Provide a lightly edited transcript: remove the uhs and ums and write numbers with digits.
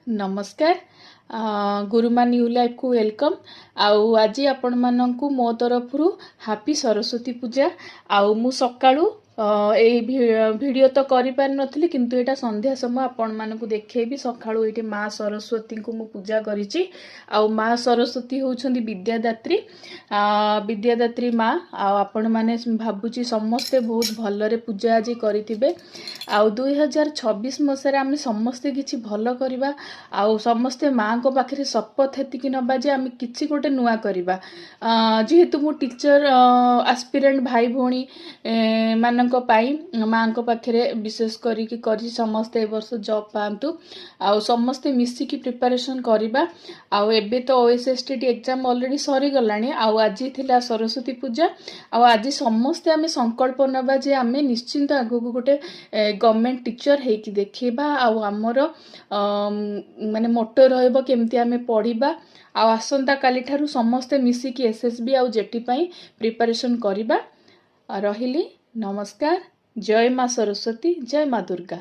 नमस्कार गुरुमा new life को welcome. आउ आज आपण माननकु मो तरफ हापी सरस्वती पूजा। आउ मु सकाळू वीडियो तो करि पार नथली किंतु एटा संध्या समय आपण मानकु देखैबी। सकाळू एठी माँ सरस्वती को मु पूजा करिछि। आउ माँ सरस्वती होउछंदी विद्यादात्री विद्यादात्री माँ। आउ आपण माने भाबुची समस्ते बहुत भलरे पूजा आज करिथिबे। आउ 2026 मसरे आमे समस्ते किछि भलो करिबा। आउ समस्ते माँ को पाखरे शपथ हेतिकी नबा जे आमे किछि गोटे नुआ करिबा। जेहेतु मु टीचर एस्पिरेंट भाई भोणी मानक माँ को पाखरे विशेष करी समस्ते वर्ष जॉब पांतु। आउ समस्ते मिसिकी प्रिपरेशन करिबा। आउ एबे तो ओएसएसटी एग्जाम ऑलरेडी सरी गलानी। आउ आज थिला सरस्वती पूजा। आउ आज समस्ते आमे संकल्प नबा जे आमे निश्चिंत आगु गोटे गवर्नमेंट टीचर हेकी देखिबा। आउ हमर माने मोटो रहइबो केमती आमे पढिबा। आउ आसंता काली ठारू समस्ते मिसिकी एसएसबी आउ जेटी पई प्रिपरेशन करिबा। रहिली नमस्कार। जय माँ सरस्वती, जय माँ दुर्गा।